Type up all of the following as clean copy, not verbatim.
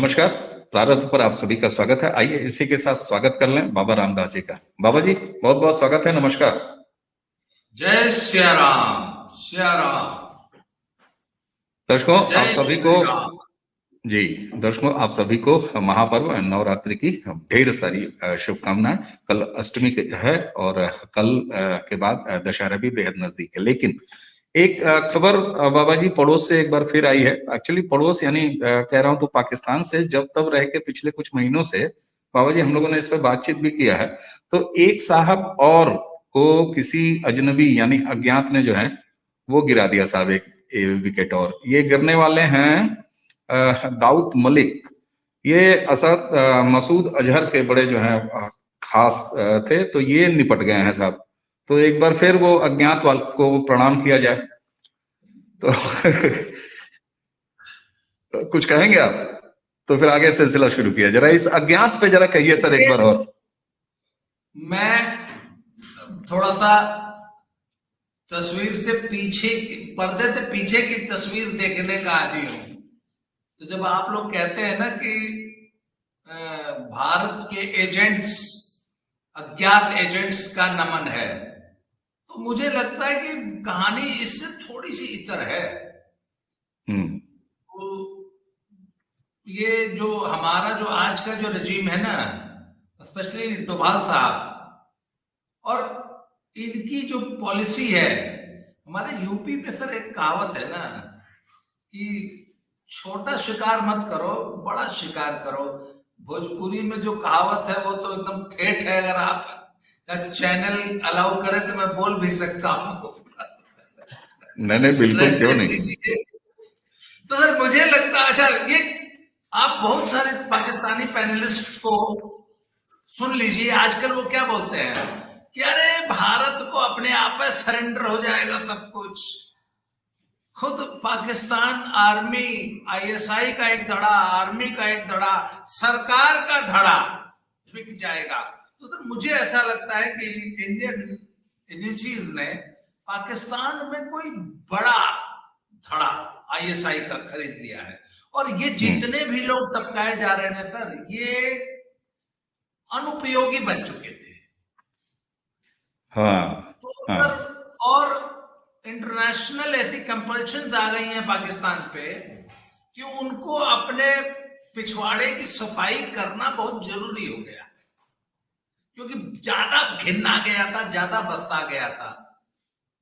नमस्कार। प्रारंभ पर आप सभी का स्वागत है। आइए इसी के साथ स्वागत कर लें बाबा रामदास जी का। बाबा जी बहुत बहुत स्वागत है, नमस्कार। जय सिया राम, सिया राम। दर्शकों आप जय सभी को श्री राम। जी दर्शकों आप सभी को महापर्व नवरात्रि की ढेर सारी शुभकामनाएं। कल अष्टमी है और कल के बाद दशहरा भी बेहद नजदीक है। लेकिन एक खबर बाबा जी पड़ोस से एक बार फिर आई है। एक्चुअली पड़ोस यानी कह रहा हूं तो पाकिस्तान से जब तब रह के पिछले कुछ महीनों से बाबा जी हम लोगों ने इस पर बातचीत भी किया है। तो एक साहब और को किसी अजनबी यानी अज्ञात ने जो है वो गिरा दिया साहब, एक विकेट। और ये गिरने वाले हैं दाऊद मलिक। ये असद मसूद अजहर के बड़े जो हैं खास थे। तो ये निपट गए हैं साहब। तो एक बार फिर वो अज्ञात वाल को प्रणाम किया जाए तो तो कुछ कहेंगे आप? तो फिर आगे सिलसिला शुरू किया। जरा इस अज्ञात पे जरा कहिए सर एक बार और। मैं थोड़ा सा तस्वीर से पीछे, पर्दे से पीछे की तस्वीर देखने का आदी हूं। तो जब आप लोग कहते हैं ना कि भारत के एजेंट्स, अज्ञात एजेंट्स का नमन है, तो मुझे लगता है कि कहानी इससे थोड़ी सी इतर है। हम्म। तो ये जो हमारा जो आज का जो रजीम है ना, स्पेशली डोभाल साहब और इनकी जो पॉलिसी है। हमारे यूपी में सर एक कहावत है ना कि छोटा शिकार मत करो, बड़ा शिकार करो। भोजपुरी में जो कहावत है वो तो एकदम ठेठ है। अगर आप का चैनल अलाउ करे तो मैं बोल भी सकता हूँ। नहीं नहीं, बिल्कुल, क्यों रहने नहीं। दीजिए। तो सर मुझे लगता है, अच्छा ये आप बहुत सारे पाकिस्तानी पैनलिस्ट को सुन लीजिए। आजकल वो क्या बोलते हैं कि अरे भारत को अपने आप में सरेंडर हो जाएगा सब कुछ। खुद पाकिस्तान आर्मी, आईएसआई का एक धड़ा, आर्मी का एक धड़ा, सरकार का धड़ा बिक जाएगा। तो सर मुझे ऐसा लगता है कि इंडियन एजेंसीज ने पाकिस्तान में कोई बड़ा धड़ा आईएसआई का खरीद लिया है। और ये जितने भी लोग टपकाए जा रहे हैं सर, ये अनुपयोगी बन चुके थे। हाँ तो हाँ। सर, और इंटरनेशनल ऐसी कंपल्शन आ गई हैं पाकिस्तान पे कि उनको अपने पिछवाड़े की सफाई करना बहुत जरूरी हो गया, क्योंकि ज्यादा घिन आ गया था, ज्यादा बस आ गया था।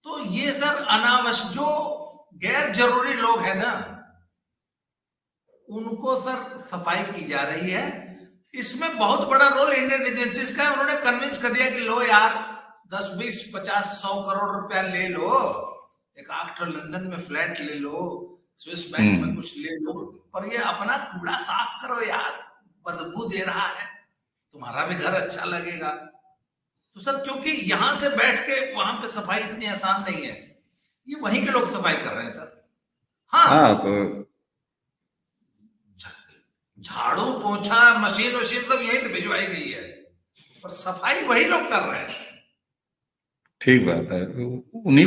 तो ये सर अनावश्यक जो गैर जरूरी लोग हैं ना, उनको सर सफाई की जा रही है। इसमें बहुत बड़ा रोल इंडियन एजेंसीज का है। उन्होंने कन्विंस कर दिया कि लो यार 10 20 50 100 करोड़ रुपया ले लो, एक आठ लंदन में फ्लैट ले लो, स्विस बैंक में कुछ ले लो, पर ये अपना कूड़ा साफ करो यार, बदबू दे रहा है, तुम्हारा भी घर अच्छा लगेगा। तो सर क्योंकि यहां से बैठ के वहां पे सफाई इतनी आसान नहीं है, ये वहीं के लोग सफाई कर रहे हैं सर। हाँ, हाँ तो झाड़ू पोछा मशीन वशीन सब यहीं से भिजवाई गई है, पर सफाई वही लोग कर रहे हैं। ठीक बात है। उन्हीं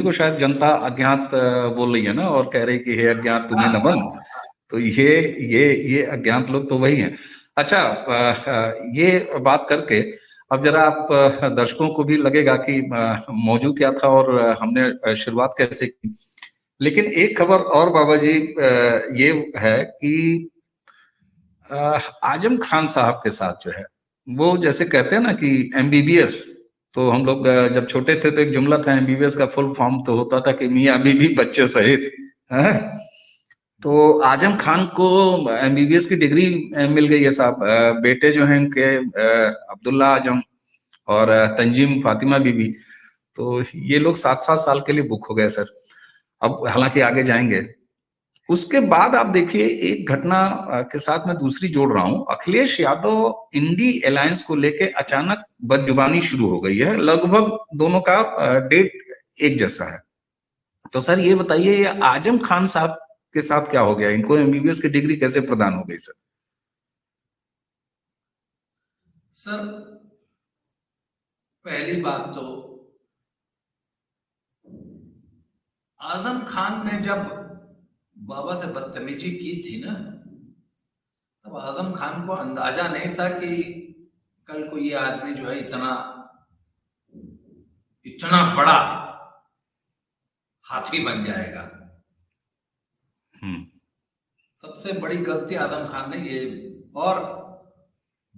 को शायद जनता अज्ञात बोल रही है ना, और कह रही कि हे अज्ञात तुम्हें हाँ नमन। हाँ। तो ये अज्ञात लोग तो वही हैं। अच्छा, ये बात करके अब जरा आप दर्शकों को भी लगेगा कि मौजू क्या था और हमने शुरुआत कैसे की। लेकिन एक खबर और बाबा जी ये है कि आजम खान साहब के साथ जो है वो जैसे कहते हैं ना कि एमबीबीएस। तो हम लोग जब छोटे थे तो एक जुमला था, एमबीबीएस का फुल फॉर्म तो होता था कि मियां बीवी बच्चे सहित है। तो आजम खान को एमबीबीएस की डिग्री मिल गई है साहब। बेटे जो हैं इनके अब्दुल्ला आजम और तंजीम फातिमा बीबी। तो ये लोग 7-7 साल के लिए बुक हो गए सर। अब हालांकि आगे जाएंगे। उसके बाद आप देखिए एक घटना के साथ मैं दूसरी जोड़ रहा हूं। अखिलेश यादव इंडी अलायंस को लेके अचानक बदजुबानी शुरू हो गई है। लगभग दोनों का डेट एक जैसा है। तो सर ये बताइए ये आजम खान साहब के साथ क्या हो गया? इनको एमबीबीएस की डिग्री कैसे प्रदान हो गई सर? सर पहली बात तो, आजम खान ने जब बाबा से बदतमीजी की थी ना, अब आजम खान को अंदाजा नहीं था कि कल को ये आदमी जो है इतना इतना बड़ा हाथी बन जाएगा। सबसे बड़ी गलती आजम खान ने ये, और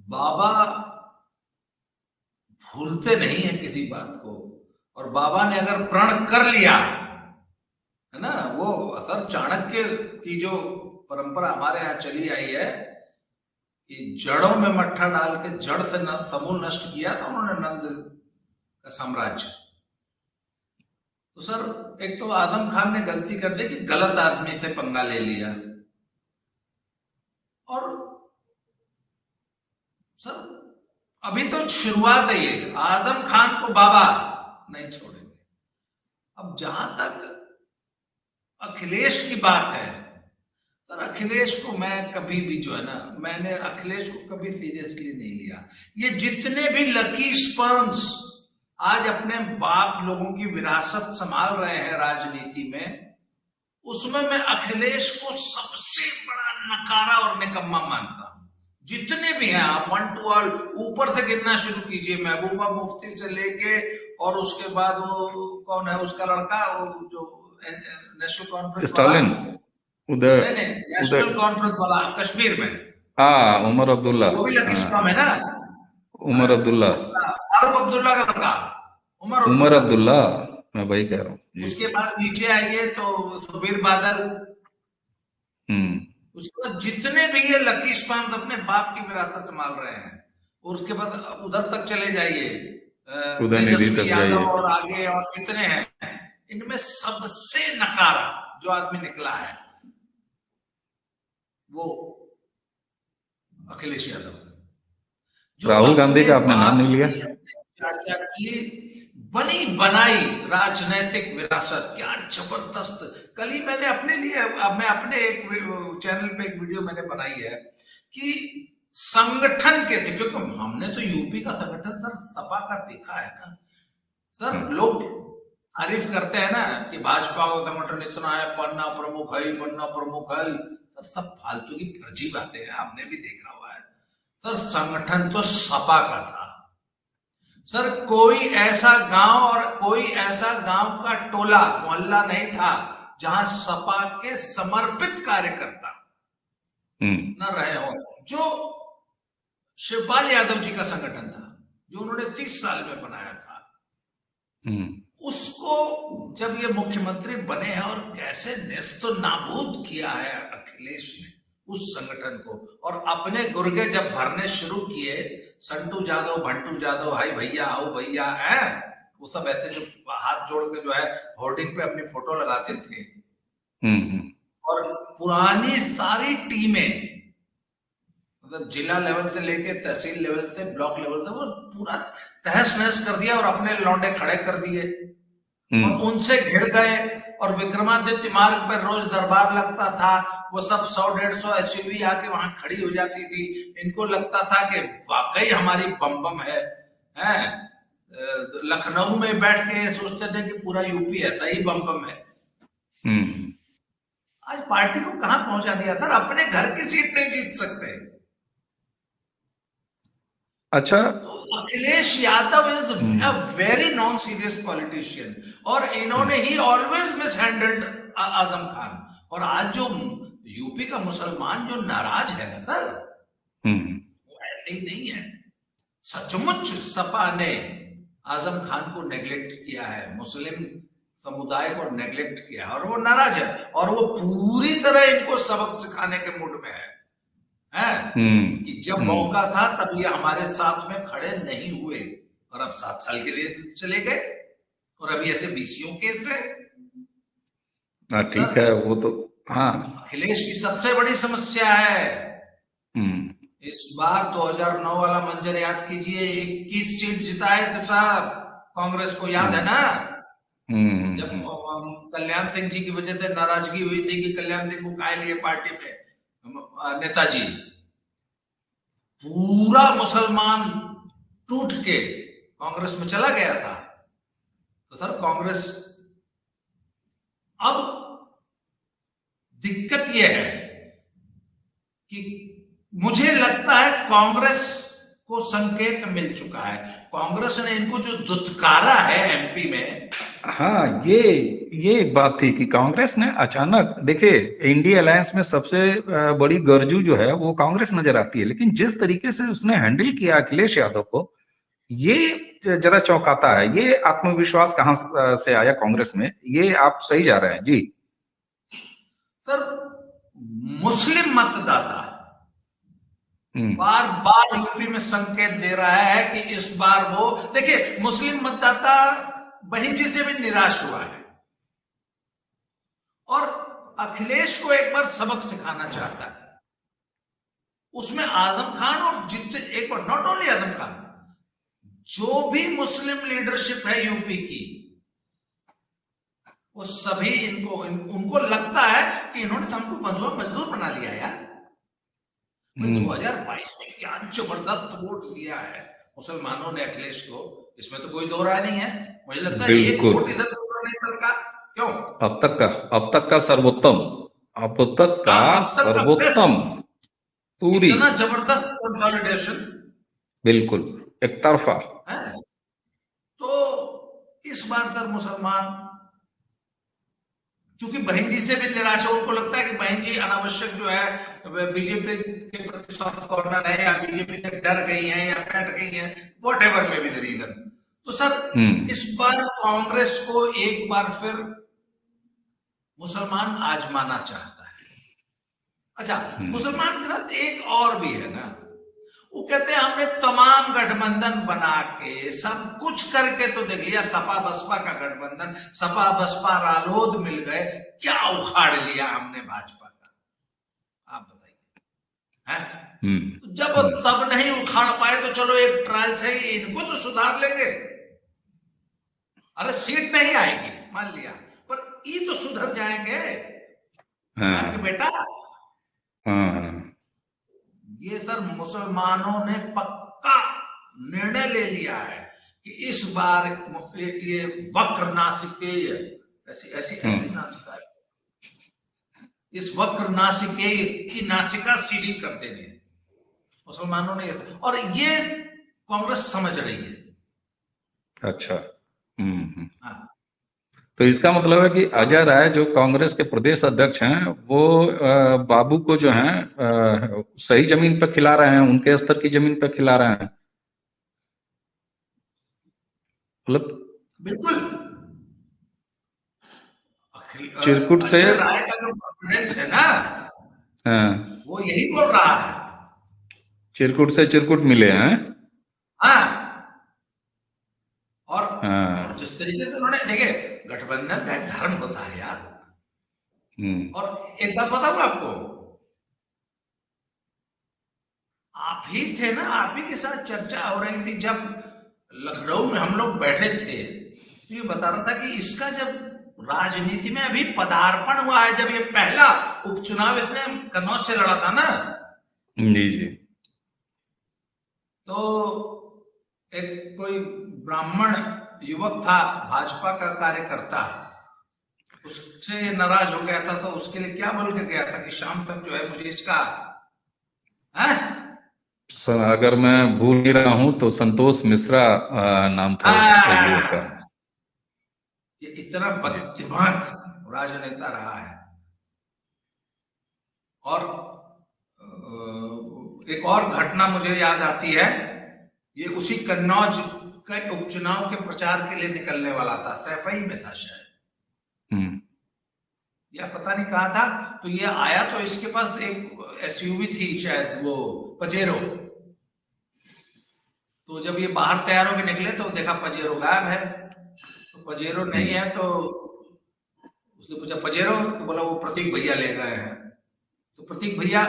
बाबा भूलते नहीं है किसी बात को, और बाबा ने अगर प्रण कर लिया है ना, वो असर चाणक्य की जो परंपरा हमारे यहाँ चली आई है कि जड़ों में मट्ठा डाल के जड़ से समूल नष्ट किया था उन्होंने नंद का साम्राज्य। तो सर एक तो आजम खान ने गलती कर दी कि गलत आदमी से पंगा ले लिया, और सर अभी तो शुरुआत है, ये आजम खान को बाबा नहीं छोड़ेंगे। अब जहां तक अखिलेश की बात है, सर अखिलेश को मैं कभी भी जो है ना, मैंने अखिलेश को कभी सीरियसली नहीं लिया। ये जितने भी लकी स्पर्म्स आज अपने बाप लोगों की विरासत संभाल रहे हैं राजनीति में, उसमें मैं अखिलेश को सबसे बड़ा नकारा और निकम्मा मानता हूं। जितने भी हैं आप 1 to all ऊपर से गिनना शुरू कीजिए, महबूबा मुफ्ती से लेके, और उसके बाद वो कौन है उसका लड़का, वो जो नेशनल कॉन्फ्रेंस स्टालिन, उधर नेशनल कॉन्फ्रेंस वाला कश्मीर में, हाँ उमर अब्दुल्ला, वो भी लकी स्पर्म है ना, उमर अब्दुल्ला, फारूक अब्दुल्ला का लड़का उमर अब्दुल्ला, मैं वही कह रहा हूँ। उसके बाद नीचे आइए तो सुबीर बादल, उसके बाद जितने भी ये लकी स्पर्म्स अपने बाप की विरासत संभाल रहे हैं, और उसके बाद उधर तक चले जाइए, उदयनिधि तक जाइए, और आगे और कितने हैं, इनमें सबसे नकारा जो आदमी निकला है वो अखिलेश यादव। राहुल गांधी का आपने नाम नहीं लिया। चाचा की बनी बनाई राजनीतिक विरासत क्या जबरदस्त। कल ही मैंने अपने लिए, अब मैं अपने एक चैनल पे एक वीडियो मैंने बनाई है कि संगठन के, क्योंकि हमने तो यूपी का संगठन सर सपा का देखा है ना सर, लोग तारीफ करते हैं ना कि भाजपा का संगठन इतना है, पन्ना प्रमुख है, पन्ना प्रमुख है, सर सब फालतू की फर्जी बातें हैं, हमने भी देखा हुआ है सर। संगठन तो सपा का था सर, कोई ऐसा गांव और कोई ऐसा गांव का टोला मोहल्ला नहीं था जहां सपा के समर्पित कार्यकर्ता न रहे हो। जो शिवपाल यादव जी का संगठन था जो उन्होंने 30 साल में बनाया था, उसको जब ये मुख्यमंत्री बने हैं और कैसे नेस्तो नाबूद किया है अखिलेश ने उस संगठन को, और अपने गुर्गे जब भरने शुरू किए, संटू जादव, भंटू जादव, हाय भैया, आओ भैया, है वो सब ऐसे जो हाथ जोड़ के जो है होर्डिंग पे अपनी फोटो लगाते थे, और पुरानी सारी टीमें, मतलब जिला लेवल से लेके तहसील लेवल से ब्लॉक लेवल से, वो पूरा तहस नहस कर दिया और अपने लौंडे खड़े कर दिए और उनसे घिर गए। और विक्रमादित्य मार्ग पर रोज दरबार लगता था, वो सब 100-150 एसयूवी आके वहां खड़ी हो जाती थी। इनको लगता था कि वाकई हमारी बम बम है। लखनऊ में बैठ के सोचते थे कि पूरा यूपी ऐसा ही बम बम है। आज पार्टी को कहां पहुंचा दिया सर, अपने घर की सीट नहीं जीत सकते। अच्छा, तो Akhilesh Yadav is a very non serious politician, और इन्होंने ही always miss handled Azam Khan. और आज जो यूपी का मुसलमान जो नाराज है ना सर, वो ऐसे ही नहीं है। सचमुच सपा ने आजम खान को नेग्लेक्ट किया है, मुस्लिम समुदाय को नेग्लेक्ट किया, और वो नाराज है, और वो पूरी तरह इनको सबक सिखाने के मूड में है कि जब मौका था तब ये हमारे साथ में खड़े नहीं हुए, और अब 7 साल के लिए चले गए, और अभी ऐसे बीसियों केस है। ठीक है, वो तो हाँ। अखिलेश की सबसे बड़ी समस्या है इस बार 2009 वाला मंजर याद कीजिए, 21 सीट जिताए थे साहब कांग्रेस को, याद है ना? जब कल्याण सिंह जी की वजह से नाराजगी हुई थी कि कल्याण सिंह को काहे लिए पार्टी में नेताजी, पूरा मुसलमान टूट के कांग्रेस में चला गया था। तो सर कांग्रेस, अब दिक्कत यह है कि मुझे लगता है कांग्रेस को संकेत मिल चुका है। कांग्रेस ने इनको जो दुत्कारा है एमपी में। हाँ, ये एक बात थी कि कांग्रेस ने अचानक, देखिए इंडिया अलायंस में सबसे बड़ी गरजू जो है वो कांग्रेस नजर आती है, लेकिन जिस तरीके से उसने हैंडल किया अखिलेश यादव को, ये जरा चौंकाता है। ये आत्मविश्वास कहाँ से आया कांग्रेस में? ये आप सही जा रहे हैं जी। सर, मुस्लिम मतदाता हम्म। बार बार यूपी में संकेत दे रहा है कि इस बार वो, देखिए मुस्लिम मतदाता बहन जी से भी निराश हुआ है और अखिलेश को एक बार सबक सिखाना चाहता है। उसमें आजम खान और जितने, एक बार नॉट ओनली आजम खान, जो भी मुस्लिम लीडरशिप है यूपी की, वो सभी उनको लगता है कि इन्होंने तो हमको बंधुआ मजदूर बना लिया यार। 2022 में क्या जबरदस्त वोट लिया है मुसलमानों ने अखिलेश को, इसमें तो कोई दो राय नहीं है। मुझे लगता है एक वोट इधर से उधर नहीं चलता। क्यों? अब तक का सर्वोत्तम, अब तक का सर्वोत्तम, पूरी इतना जबरदस्त कंसोलिडेशन, बिल्कुल एक तरफा है। तो इस बार सर मुसलमान चूंकि बहन जी से भी निराश है, उनको लगता है कि बहन जी अनावश्यक जो है बीजेपी के प्रति सॉफ्ट कॉर्नर है, या बीजेपी से डर गई है या बैठ गई है, वॉट एवर में भी द रीजन। तो सर इस बार कांग्रेस को एक बार फिर मुसलमान आजमाना चाहता है। अच्छा, मुसलमान के साथ एक और भी है ना, वो कहते हैं हमने तमाम गठबंधन बना के सब कुछ करके तो देख लिया, सपा बसपा का गठबंधन, सपा बसपा रालोद मिल गए, क्या उखाड़ लिया हमने भाजपा का, आप बताइए। हैं? तो जब तब नहीं उखाड़ पाए तो चलो एक ट्रायल से ही इनको तो सुधार लेंगे। अरे सीट नहीं आएगी मान लिया, पर ये तो सुधर जाएंगे आपके बेटा। ये सर मुसलमानों ने पक्का निर्णय ले लिया है कि इस बार ये वक्र नासिकेय, ऐसी नासिका है, इस वक्र नासिकेय की नासिका सीधी कर देनी है मुसलमानों ने, और ये कांग्रेस समझ रही है। अच्छा। तो इसका मतलब है कि अजय राय जो कांग्रेस के प्रदेश अध्यक्ष हैं, वो बाबू को जो है सही जमीन पर खिला रहे हैं, उनके स्तर की जमीन पर खिला रहे हैं, मतलब बिल्कुल। चिरकुट से अजय राय का जो कॉन्फिडेंस है ना, वो यही बोल रहा है, चिरकुट से चिरकुट मिले हैं। हाँ, और जिस तरीके से उन्होंने, देखिए गठबंधन का एक धर्म होता है यार। और एक बात बताऊं आपको, आप ही थे ना, आप ही के साथ चर्चा हो रही थी जब लखनऊ में हम लोग बैठे थे, तो ये बता रहा था कि इसका जब राजनीति में अभी पदार्पण हुआ है, जब ये पहला उपचुनाव इसने कन्नौज से लड़ा था ना जी जी, तो एक कोई ब्राह्मण युवक था भाजपा का कार्यकर्ता, उससे नाराज हो गया था, तो उसके लिए क्या बोल के गया था कि शाम तक जो है मुझे इसका सर, अगर मैं भूल नहीं रहा हूं तो संतोष मिश्रा नाम था युवक का। ये इतना बुद्धिमान राजनेता रहा है। और एक और घटना मुझे याद आती है, ये उसी कन्नौज के उपचुनाव के प्रचार के लिए निकलने वाला था, सैफई में था शायद, या पता नहीं कहा था। तो ये आया तो इसके पास एक एसयूवी थी शायद, वो पजेरो। तो जब ये बाहर तैयार होकर निकले तो देखा पजेरो गायब है। तो पजेरो नहीं है तो उसने पूछा पजेरो, तो बोला वो प्रतीक भैया ले गए हैं। तो प्रतीक भैया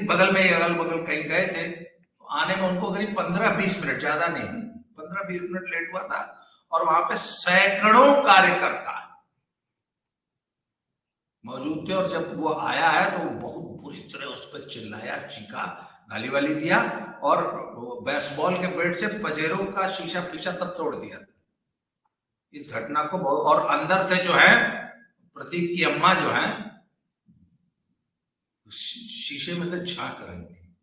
बगल में, अगल बगल कहीं गए थे, तो आने में उनको करीब 15-20 मिनट, ज्यादा नहीं, 15-20 मिनट लेट हुआ था। और वहां पे सैकड़ों कार्यकर्ता मौजूद थे, और जब वो आया है तो बहुत बुरी तरह उस पर चिल्लाया, चीखा, गाली वाली दिया, और बेसबॉल के बैट से पजेरो का शीशा फीशा सब तोड़ दिया था। इस घटना को बहुत, और अंदर से जो है प्रतीक की अम्मा जो है शीशे में से झांक रही थी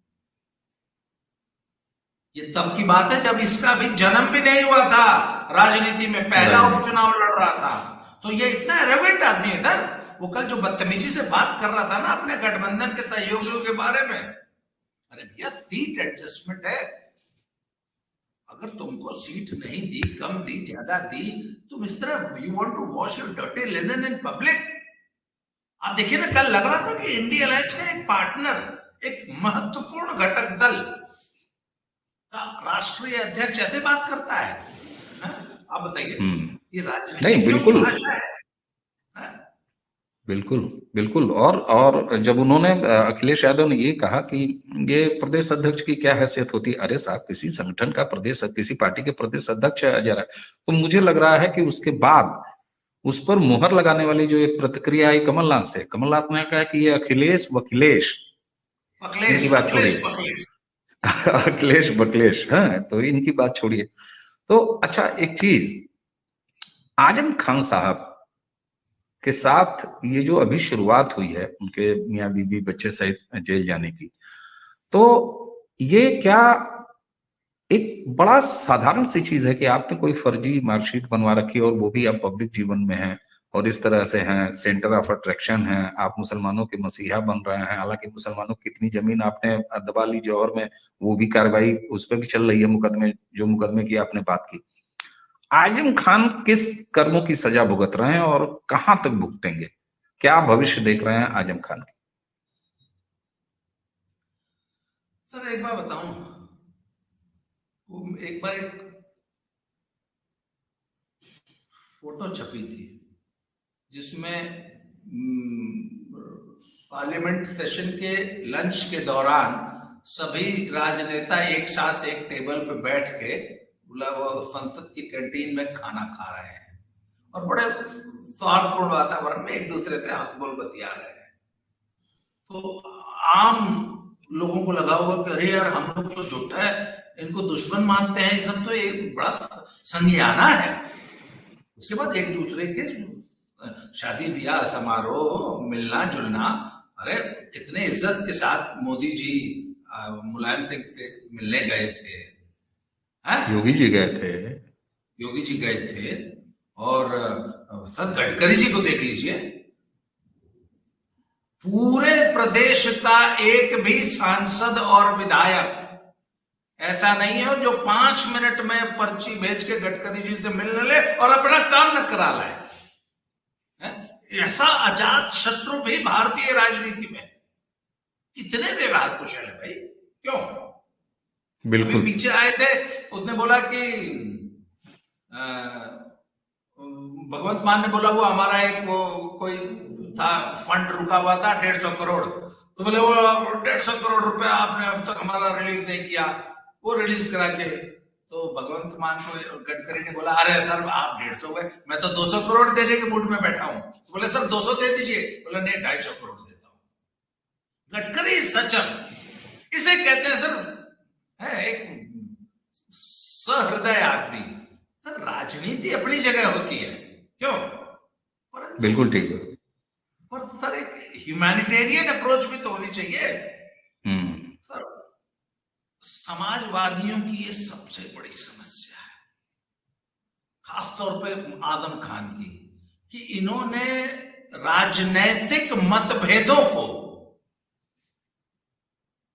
ये तब की बात है जब इसका अभी जन्म भी नहीं हुआ था, राजनीति में पहला राजनीति। उपचुनाव लड़ रहा था। तो ये इतना एरोगेंट आदमी है सर। वो कल जो बदतमीजी से बात कर रहा था ना अपने गठबंधन के सहयोगियों के बारे में, अरे भैया सीट एडजस्टमेंट है। अगर तुमको सीट नहीं दी, कम दी, ज्यादा दी, तुम इस तरह you want to wash your dirty linen in public. आप देखिए ना, कल लग रहा था कि इंडिया अलायंस का एक पार्टनर, एक महत्वपूर्ण घटक दल का राष्ट्रीय अध्यक्ष ऐसे बात करता है, आप बताइए ये नहीं, राजनीतिज्ञों की बिल्कुल भाषा है, हा? बिल्कुल बिल्कुल। और जब उन्होंने अखिलेश यादव ने ये कहा कि ये प्रदेश अध्यक्ष की क्या हैसियत होती है, अरे साहब किसी संगठन का प्रदेश, किसी पार्टी के प्रदेश अध्यक्ष है जरा। तो मुझे लग रहा है कि उसके बाद उस पर मुहर लगाने वाली जो एक प्रतिक्रिया आई कमलनाथ से, कमलनाथ ने कहा कि ये अखिलेश वकिलेश, इनकी अखिलेश बात अखिलेश छोड़िए। अखिलेश अखिलेश बकलेश, हाँ तो इनकी बात छोड़िए। तो अच्छा एक चीज, आजम खान साहब के साथ ये जो अभी शुरुआत हुई है उनके मियां बीबी बच्चे सहित जेल जाने की, तो ये क्या एक बड़ा साधारण सी चीज है कि आपने कोई फर्जी मार्कशीट बनवा रखी और वो भी आप पब्लिक जीवन में हैं और इस तरह से हैं, सेंटर ऑफ अट्रैक्शन है, आप मुसलमानों के मसीहा बन रहे हैं। हालांकि मुसलमानों की कितनी जमीन आपने दबा ली जौहर में, वो भी कार्रवाई उस पर भी चल रही है, मुकदमे, जो मुकदमे की आपने बात की। आजम खान किस कर्मों की सजा भुगत रहे हैं और कहां तक भुगतेंगे, क्या भविष्य देख रहे हैं आजम खान की? सर एक बात बताऊं, एक बार एक फोटो छपी थी जिसमें पार्लियामेंट सेशन के लंच के दौरान सभी राजनेता एक साथ एक टेबल पे बैठ के बोला वो संसद की कैंटीन में खाना खा रहे हैं और बड़े सौहार्दपूर्ण वातावरण में एक दूसरे से हंस बोल बतिया रहे हैं। तो आम लोगों को लगा होगा कि अरे यार हम लोग तो झूठा है, इनको दुश्मन मानते हैं, ये सब तो एक बड़ा संज्ञाना है। उसके बाद एक दूसरे के शादी ब्याह समारोह मिलना जुलना, अरे कितने इज्जत के साथ मोदी जी मुलायम सिंह से मिलने गए थे, योगी जी गए थे, योगी जी गए थे। और सर गडकरी जी को देख लीजिए, पूरे प्रदेश का एक भी सांसद और विधायक ऐसा नहीं है जो 5 मिनट में पर्ची भेज के गडकरी जी से मिलने ले और अपना काम न करा लाए। ऐसा अजात शत्रु भी भारतीय राजनीति में कितने व्यवहार कुशल है भाई, क्यों? बिल्कुल। अभी पीछे आए थे, उसने बोला कि भगवंत मान ने बोला वो हमारा एक वो कोई था फंड रुका हुआ था 150 करोड़, तो बोले वो 150 करोड़ रुपया आपने अब तक हमारा रिलीज नहीं किया, वो रिलीज करा चाहिए। तो भगवंत मान को गडकरी ने बोला अरे सर आप 150 गए, मैं तो 200 करोड़ देने के मूड में बैठा हूं। तो बोले सर 200 दे दीजिए, बोला नहीं 250 करोड़ देता हूं। गडकरी सचम इसे कहते हैं सर, है एक सहृदय आदमी। सर राजनीति अपनी जगह होती है, क्यों? बिल्कुल ठीक है, पर सर एक ह्यूमैनिटेरियन अप्रोच भी तो होनी चाहिए। सर समाजवादियों की ये सबसे बड़ी समस्या है, खासतौर पे आजम खान की, कि इन्होंने राजनैतिक मतभेदों को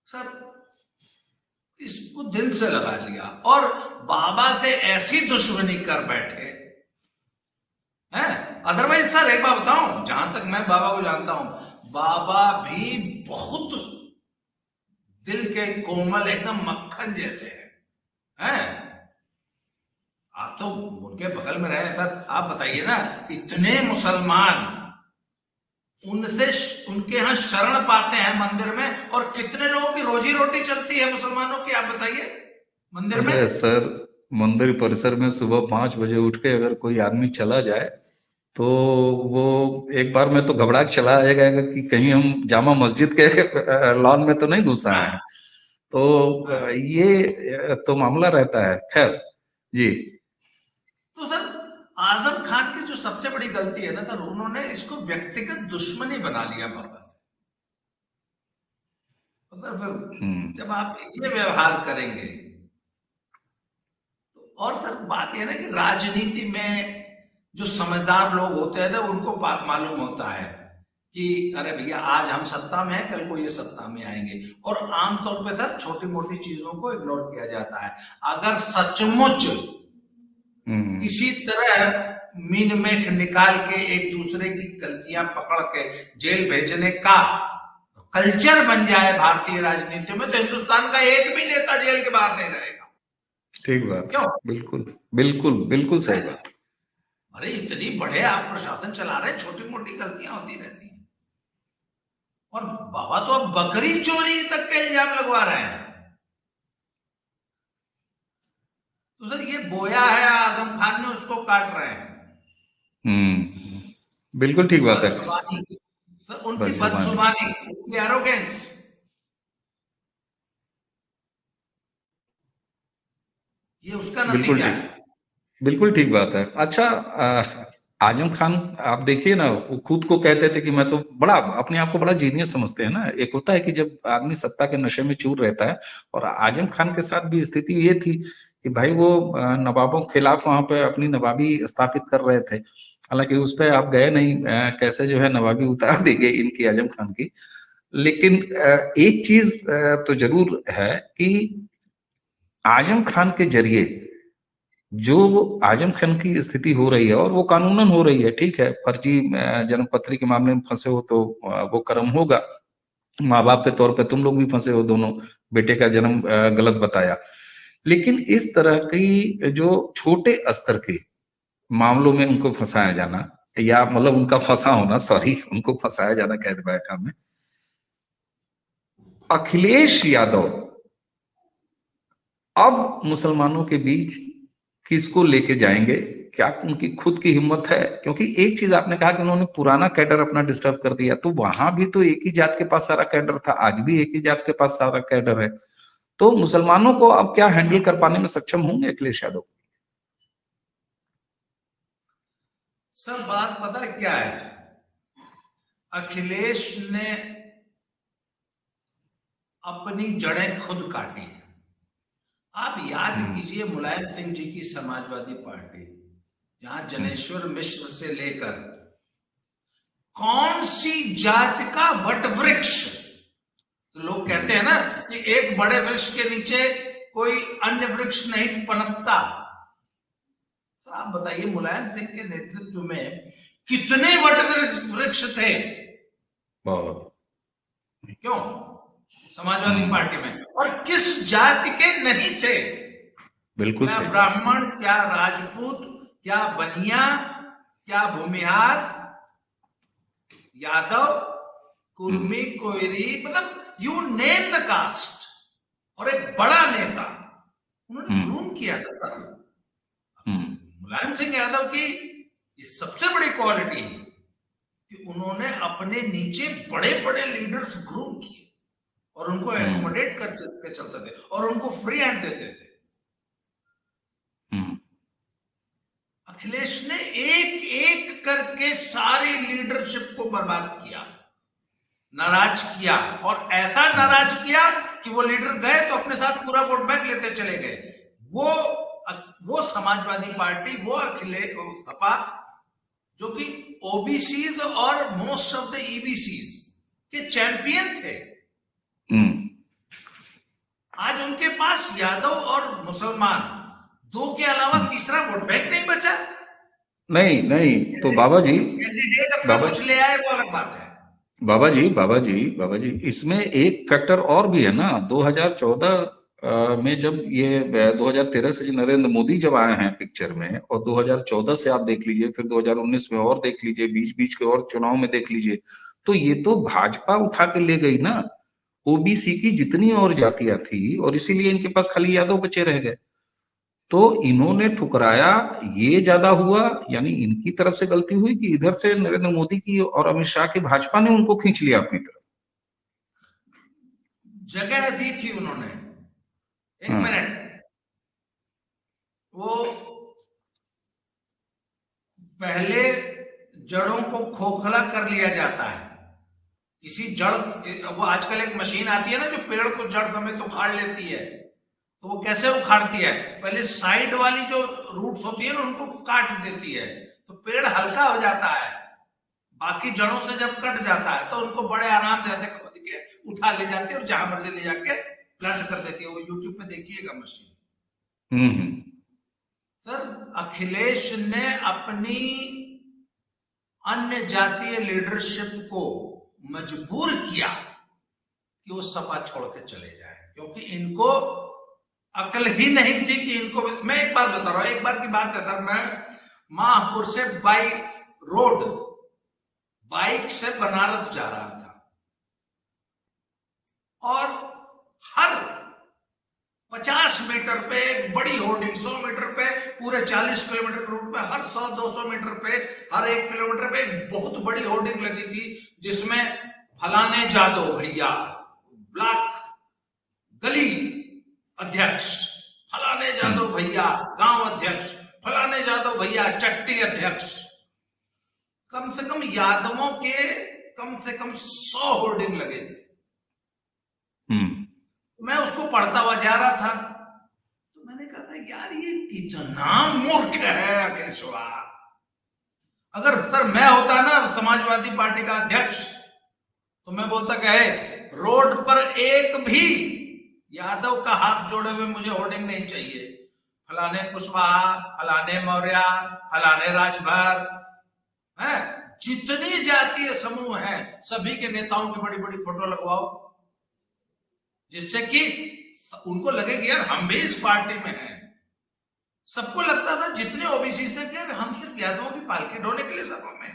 सर इसको दिल से लगा लिया और बाबा से ऐसी दुश्मनी कर बैठे हैं। अदरवाइज सर एक बात बताऊं, जहां तक मैं बाबा को जानता हूं, बाबा भी बहुत दिल के कोमल एकदम मक्खन जैसे हैं। आप तो उनके बगल में रहे सर, आप बताइए ना, इतने मुसलमान उनसे उनके यहां शरण पाते हैं मंदिर में, और कितने लोगों की रोजी रोटी चलती है मुसलमानों की, आप बताइए मंदिर में। सर मंदिर परिसर में सुबह 5 बजे उठ के अगर कोई आदमी चला जाए तो वो एक बार में तो घबरा के चला जाएगा कि कहीं हम जामा मस्जिद के लॉन में तो नहीं घुसा है। तो ये तो मामला रहता है। खैर जी। तो सर आजम खान की जो सबसे बड़ी गलती है ना सर, उन्होंने इसको व्यक्तिगत दुश्मनी बना लिया बाबा से। तो सर फिर जब आप ये व्यवहार करेंगे और सर बात यह ना कि राजनीति में जो समझदार लोग होते हैं ना, उनको मालूम होता है कि अरे भैया आज हम सत्ता में हैं, कल को ये सत्ता में आएंगे। और आमतौर पे सर छोटी मोटी चीजों को इग्नोर किया जाता है। अगर सचमुच इसी तरह मीन मेख निकाल के एक दूसरे की गलतियां पकड़ के जेल भेजने का कल्चर बन जाए भारतीय राजनीति में, तो हिंदुस्तान का एक भी नेता जेल के बाहर नहीं रहेगा। ठीक बात। क्यों? बिल्कुल बिल्कुल बिल्कुल सही बात। अरे इतनी बड़े आप प्रशासन चला रहे हैं, छोटी मोटी गलतियां होती रहती हैं। और बाबा तो अब बकरी चोरी तक के इल्जाम लगवा रहे हैं। तो सर ये बोया है आजम खान ने, उसको काट रहे हैं। बिल्कुल ठीक बात है सर, उनकी बदजुबानी, उनकी एरोगेंस, ये उसका नतीजा है। बिल्कुल ठीक बात है। अच्छा, आजम खान आप देखिए ना, वो खुद को कहते थे कि मैं तो बड़ा, अपने आप को बड़ा जीनियस समझते हैं ना। एक होता है कि जब आदमी सत्ता के नशे में चूर रहता है, और आजम खान के साथ भी स्थिति ये थी कि भाई वो नवाबों के खिलाफ वहां पे अपनी नवाबी स्थापित कर रहे थे। हालांकि उस पर आप गए नहीं, कैसे जो है नवाबी उतार दी गई इनकी, आजम खान की। लेकिन एक चीज तो जरूर है कि आजम खान के जरिए जो आजम खान की स्थिति हो रही है, और वो कानूनन हो रही है, ठीक है, फर्जी जन्मपत्री के मामले में फंसे हो तो वो कर्म होगा। माँ बाप के तौर पे तुम लोग भी फंसे हो, दोनों बेटे का जन्म गलत बताया। लेकिन इस तरह की जो छोटे स्तर के मामलों में उनको फंसाया जाना, या मतलब उनका फंसा होना, सॉरी, उनको फंसाया जाना कैद बैठा में। अखिलेश यादव अब मुसलमानों के बीच किसको लेके जाएंगे? क्या उनकी खुद की हिम्मत है? क्योंकि एक चीज आपने कहा कि उन्होंने पुराना कैडर अपना डिस्टर्ब कर दिया, तो वहां भी तो एक ही जात के पास सारा कैडर था, आज भी एक ही जात के पास सारा कैडर है। तो मुसलमानों को अब क्या हैंडल कर पाने में सक्षम होंगे अखिलेश यादव? सर बात पता क्या है, अखिलेश ने अपनी जड़ें खुद काटी। आप याद कीजिए मुलायम सिंह जी की समाजवादी पार्टी, जहां जनेश्वर मिश्र से लेकर कौन सी जात का वट वृक्ष, तो लोग कहते हैं ना कि एक बड़े वृक्ष के नीचे कोई अन्य वृक्ष नहीं पनपता। तो आप बताइए मुलायम सिंह के नेतृत्व में कितने वट वृक्ष थे? क्यों? समाजवादी पार्टी में। और किस जाति के नहीं थे? बिल्कुल क्या ब्राह्मण, क्या राजपूत, क्या बनिया, क्या भूमिहार, यादव, कुर्मी, कोयरी, मतलब यू नेम द कास्ट। और एक बड़ा नेता उन्होंने ग्रूम किया था। मुलायम सिंह यादव की ये सबसे बड़ी क्वालिटी है कि उन्होंने अपने नीचे बड़े बड़े लीडर्स ग्रूम किए और उनको एकोमोडेट करके चलते थे और उनको फ्री हैंड देते थे। अखिलेश ने एक एक करके सारी लीडरशिप को बर्बाद किया, नाराज किया, और ऐसा नाराज किया कि वो लीडर गए तो अपने साथ पूरा वोट बैंक लेते चले गए। वो समाजवादी पार्टी, वो अखिलेश सपा, जो कि ओबीसीज और मोस्ट ऑफ द ईबीसीज के चैंपियन थे, आज उनके पास यादव और मुसलमान दो के अलावा तीसरा वोट बैंक नहीं बचा। नहीं तो बाबा जी, कैंडिडेट अपना कुछ ले आए वो अलग बात है। बाबा जी इसमें एक फैक्टर और भी है ना। 2014 में जब ये 2013 से नरेंद्र मोदी जब आए हैं पिक्चर में, और 2014 से आप देख लीजिए, फिर 2019 में और देख लीजिए, बीच बीच के और चुनाव में देख लीजिए, तो ये तो भाजपा उठा के ले गई ना ओबीसी की जितनी और जातियां थी, और इसीलिए इनके पास खाली यादव बचे रह गए। तो इन्होंने ठुकराया, ये ज्यादा हुआ, यानी इनकी तरफ से गलती हुई कि इधर से नरेंद्र मोदी की और अमित शाह की भाजपा ने उनको खींच लिया अपनी तरफ। जगह दी थी उन्होंने। एक मिनट, वो पहले जड़ों को खोखला कर लिया जाता है। किसी जड़, वो आजकल एक मशीन आती है ना जो पेड़ को जड़ समेत उखाड़ लेती है, तो वो कैसे उखाड़ती है, पहले साइड वाली जो रूट्स होती है ना उनको काट देती है, तो पेड़ हल्का हो जाता है, बाकी जड़ों से जब कट जाता है तो उनको बड़े आराम से ऐसे खोद के उठा ले जाती है और जहां मर्जी ले जाके प्लांट कर देती है। वो यूट्यूब पे देखिएगा मशीन। सर अखिलेश ने अपनी अन्य जातीय लीडरशिप को मजबूर किया कि वो सपा छोड़ के चले जाए, क्योंकि इनको अकल ही नहीं थी कि इनको, मैं एक बात बता रहा हूं, एक बार की बात है सर, मैं महापुर से बाई रोड बाइक से बनारस जा रहा था और हर 50 मीटर पे एक बड़ी होर्डिंग, 100 मीटर पे, पूरे 40 किलोमीटर के रूट पे हर 100-200 मीटर पे, हर 1 किलोमीटर पे एक बहुत बड़ी होर्डिंग लगी थी जिसमें फलाने जादव भैया ब्लॉक गली अध्यक्ष, फलाने जादव भैया गांव अध्यक्ष, फलाने जादव भैया चट्टी अध्यक्ष, कम से कम यादवों के कम से कम 100 होर्डिंग लगे थे। मैं उसको पढ़ता हुआ जा रहा था तो मैंने कहा था यार ये कितना मूर्ख है अखिलेशवा। अगर सर मैं होता ना समाजवादी पार्टी का अध्यक्ष तो मैं बोलता कि रोड पर एक भी यादव का हाथ जोड़े हुए मुझे होर्डिंग नहीं चाहिए, फलाने कुशवाहा, फलाने मौर्य, फलाने राजभर, है जितनी जातीय समूह हैं सभी के नेताओं की बड़ी बड़ी फोटो लगवाओ, जिससे कि उनको लगे कि यार हम भी इस पार्टी में हैं। सबको लगता था जितने ओबीसी थे कि हम सिर्फ यादवों की पालकी ढोने के लिए सभा में।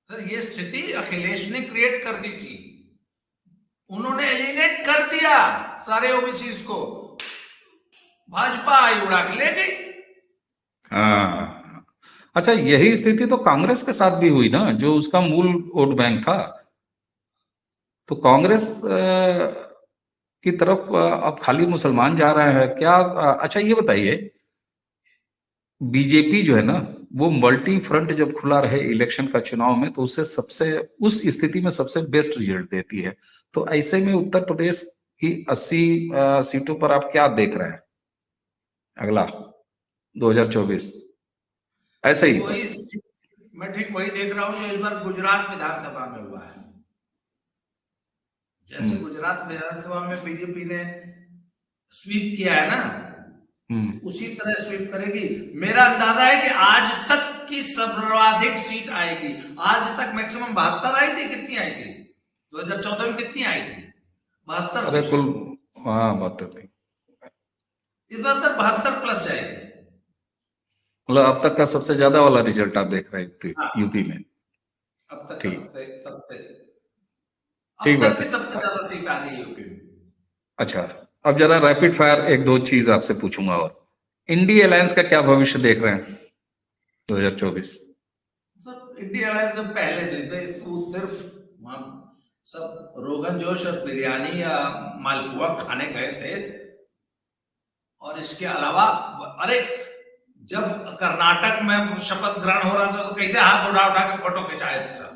सर ये स्थिति अखिलेश ने क्रिएट कर दी थी, उन्होंने एलिनेट कर दिया सारे ओबीसी को, भाजपा आई उड़ा के ले गई। अच्छा, यही स्थिति तो कांग्रेस के साथ भी हुई ना, जो उसका मूल वोट बैंक था। तो कांग्रेस की तरफ अब खाली मुसलमान जा रहे हैं क्या? अच्छा ये बताइए, बीजेपी जो है ना वो मल्टी फ्रंट जब खुला रहे इलेक्शन का चुनाव में तो उससे सबसे उस स्थिति में सबसे बेस्ट रिजल्ट देती है। तो ऐसे में उत्तर प्रदेश की 80 सीटों पर आप क्या देख रहे हैं अगला 2024? ऐसे ही मैं ठीक वही देख रहा हूं जो इस बार गुजरात विधानसभा में हुआ है। जैसे गुजरात विधानसभा में बीजेपी ने स्वीप किया है ना, उसी तरह स्वीप करेगी। मेरा अंदाजा है कि आज तक की सर्वाधिक सीट आएगी। आज तक मैक्सिमम 72 आई थी, कितनी आई थी 2014 में, कितनी आई थी 72? अरे कुल 72 थी, इस बार तक 72 प्लस जाएगी। मतलब अब तक का सबसे ज्यादा वाला रिजल्ट आप देख रहे हैं यूपी में। अब तक ठीक, सबसे ठीक बात है। सबसे ज्यादा सीट आ रही है यूपी में। अच्छा, अब जरा रैपिड फायर एक दो चीज आपसे पूछूंगा। और इंडिया अलायंस का क्या भविष्य देख रहे हैं 2024? इंडिया अलायंस जब पहले थे तो सिर्फ सब रोगन जोश और बिरयानी या मालपुआ खाने गए थे, और इसके अलावा अरे जब कर्नाटक में शपथ ग्रहण हो रहा था तो कैसे हाथ उठा उठा के फोटो खिंचाए थे सब।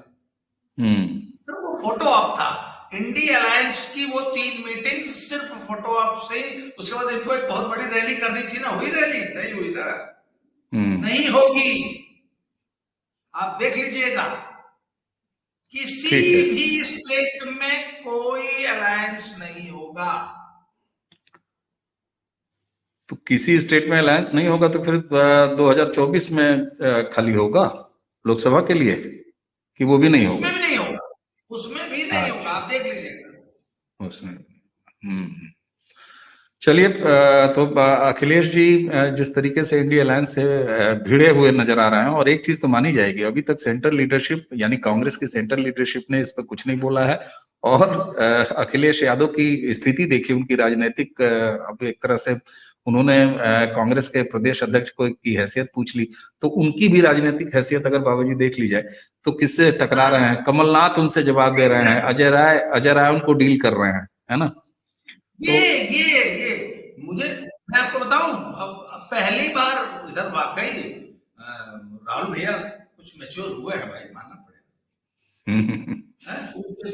तो वो फोटो ऑप था। इंडिया अलायंस की वो 3 मीटिंग सिर्फ फोटो ऑप से, उसके बाद इनको एक बहुत बड़ी रैली करनी थी ना, हुई रैली? नहीं हुई ना, नहीं होगी। आप देख लीजिएगा किसी भी स्टेट में कोई अलायंस नहीं होगा। तो किसी स्टेट में अलायंस नहीं होगा तो फिर 2024 में खाली होगा लोकसभा के लिए कि वो भी नहीं होगा? उसमें भी नहीं होगा, उसमें भी नहीं होगा, आप देख लीजिएगा उसमें। चलिए, तो अखिलेश जी जिस तरीके से इंडिया अलायंस से भिड़े हुए नजर आ रहे हैं, और एक चीज तो मानी जाएगी, अभी तक सेंट्रल लीडरशिप यानी कांग्रेस की सेंट्रल लीडरशिप ने इस पर कुछ नहीं बोला है। और अखिलेश यादव की स्थिति देखिए, उनकी राजनीतिक, अब एक तरह से उन्होंने कांग्रेस के प्रदेश अध्यक्ष को की हैसियत पूछ ली, तो उनकी भी राजनीतिक हैसियत अगर बाबूजी देख ली जाए तो किससे टकरा रहे हैं? कमलनाथ उनसे जवाब दे रहे हैं, अजय राय उनको डील कर रहे हैं, है ना? ये मुझे, मैं आपको बताऊं, अब पहली बार इधर वाकई राहुल भैया कुछ मैच्योर हुए हैं भाई, मानना पड़ेगा।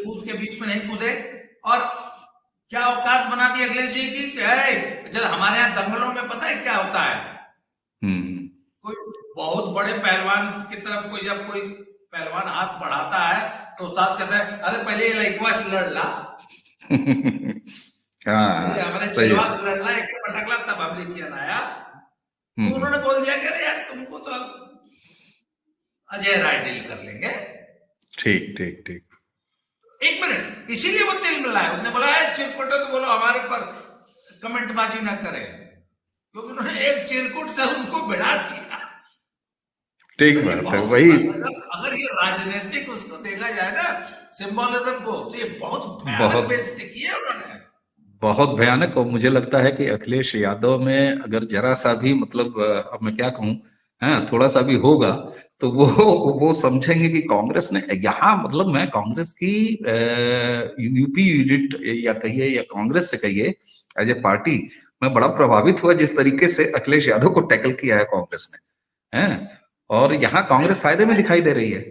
कूद के बीच में नहीं कूदे, और क्या औकात बना दी अखिलेश जी की? जब हमारे यहाँ दंगलों में पता है क्या होता है, कोई बहुत बड़े पहलवान की तरफ कोई जब कोई पहलवान हाथ बढ़ाता है तो उस्ताद कहता है अरे पहले ये लड़कवा से लड़ ला, हाँ हमारे सही चलवा है। से लड़ना एक पटकला तब हमने किया लाया। तो उन्होंने बोल दिया कि अरे यार तुमको तो अजय राय डील कर लेंगे। ठीक ठीक ठीक। एक मिनट, इसीलिए वो तिल मिलाए, उसने बोला है चिरकुटे तो बोलो हमारे पर कमेंटबाजी ना करें, क्योंकि उन्होंने एक चिरकुट से उनको भिड़ा दिया। ठीक तो ये बात है बहुत, वही। अगर ये राजनीतिक उसको देखा जाए ना सिंबोलिज्म को, तो ये बहुत भयानक बहुत बेइज्जती की है उन्होंने। बहुत भयानक। और मुझे लगता है कि अखिलेश यादव में अगर जरा सा भी मतलब अब मैं क्या कहूँ, हाँ थोड़ा सा भी होगा तो वो समझेंगे कि कांग्रेस ने यहाँ मतलब मैं कांग्रेस की यूपी यूनिट या कहिए या कांग्रेस से कहिए एज ए पार्टी मैं बड़ा प्रभावित हुआ जिस तरीके से अखिलेश यादव को टैकल किया है कांग्रेस ने, है। और यहाँ कांग्रेस फायदे में दिखाई दे रही है।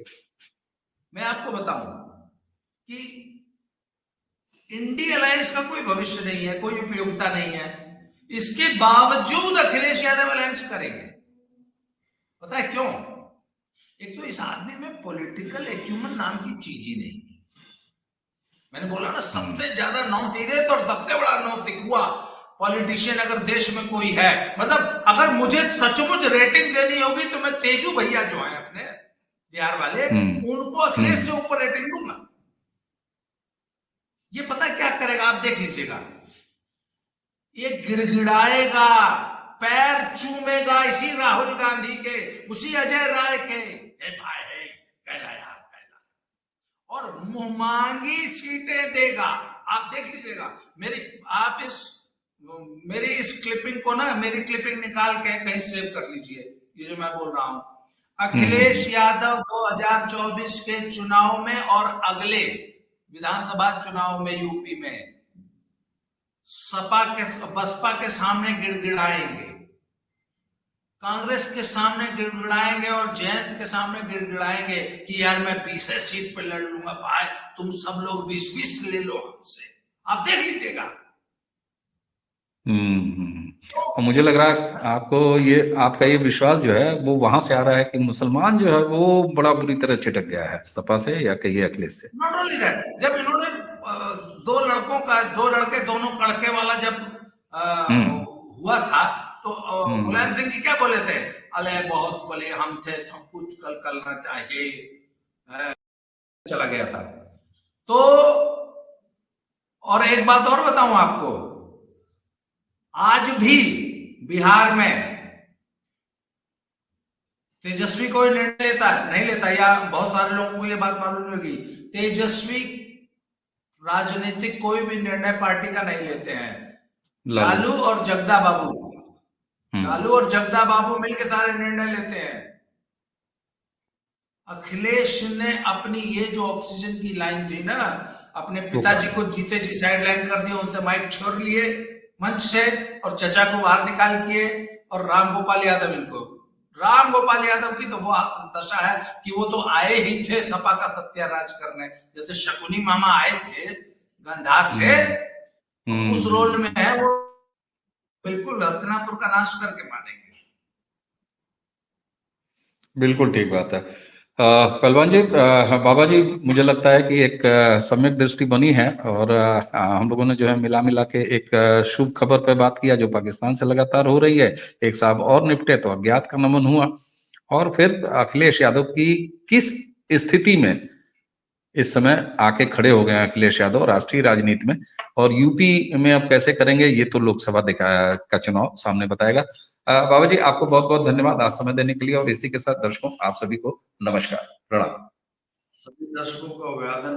मैं आपको बताऊं कि इंडी अलायंस का कोई भविष्य नहीं है, कोई उपयोगिता नहीं है, इसके बावजूद अखिलेश यादव अलायंस करेंगे। पता है क्यों? एक तो इस आदमी में पॉलिटिकल एक्यूमेंट नाम की चीज ही नहीं है। मैंने बोला ना सबसे ज्यादा नौ सीरियस और सबसे बड़ा नौ सिखुआ पॉलिटिशियन अगर देश में कोई है, मतलब अगर मुझे सचमुच रेटिंग देनी होगी तो मैं तेजू भैया जो है अपने बिहार वाले, उनको अखिलेश से ऊपर रेटिंग दूंगा। ये पता क्या करेगा आप देख लीजिएगा, ये गिड़गिड़ाएगा, पैर चूमेगा इसी राहुल गांधी के, उसी अजय राय के, ए भाई है कहला यार कहला, और मुंह मांगी सीटें देगा। आप देख लीजिएगा मेरी इस क्लिपिंग को ना, मेरी क्लिपिंग निकाल के कहीं सेव कर लीजिए, ये जो मैं बोल रहा हूं। अखिलेश यादव 2024 के चुनाव में और अगले विधानसभा चुनाव में यूपी में बसपा के सामने गिड़गिड़ाएंगे, कांग्रेस के सामने गिड़गिड़ाएंगे और जयंत के सामने गिड़गिड़ाएंगे कि यार मैं 20 सीट पे लड़ लूंगा भाई, तुम सब लोग 20-20 ले लो हमसे। आप देख लीजिएगा। और मुझे लग रहा है आपको ये आपका ये विश्वास जो है वो वहां से आ रहा है कि मुसलमान जो है वो बड़ा बुरी तरह छिटक गया है सपा से या कहिए अखिलेश से। नॉट ओनली दैट, जब इन्होंने दो लड़के दोनों कड़के वाला जब हुआ था तो मुलायम सिंह जी क्या बोले थे, अले बहुत बोले हम थे, हम कुछ कल करना चाहिए, चला गया था। तो और एक बात और बताऊं आपको, आज भी बिहार में तेजस्वी कोई निर्णय लेता है नहीं लेता, या बहुत सारे लोगों को ये बात मालूम नहीं होगी, तेजस्वी राजनीतिक कोई भी निर्णय पार्टी का नहीं लेते हैं। लालू और जगदा बाबू मिलकर सारे निर्णय लेते हैं। अखिलेश ने अपनी ये जो ऑक्सीजन की लाइन थी ना, अपने पिताजी को जीते जी साइड लाइन कर दिया, उनसे माइक छोड़ लिए मंच से और चचा को बाहर निकाल किए, और राम गोपाल यादव की तो वो दशा है कि वो तो आए ही थे सपा का सत्यानाश करने, जैसे शकुनी मामा आए थे गंधार से, उस रोल में है वो, बिल्कुल हस्तिनापुर का नाश करके मानेंगे। बिल्कुल ठीक बात है। पहलवान जी, बाबा जी, मुझे लगता है कि एक सम्यक दृष्टि बनी है और हम लोगों ने जो है मिला के एक शुभ खबर पे बात किया जो पाकिस्तान से लगातार हो रही है। एक साहब और निपटे तो अज्ञात का नमन हुआ, और फिर अखिलेश यादव की किस स्थिति में इस समय आके खड़े हो गए हैं अखिलेश यादव राष्ट्रीय राजनीति में, और यूपी में अब कैसे करेंगे ये तो लोकसभा का चुनाव सामने बताएगा। बाबा जी, आपको बहुत बहुत धन्यवाद आज समय देने के लिए, और इसी के साथ दर्शकों आप सभी को नमस्कार, प्रणाम। सभी दर्शकों को अभिवादन।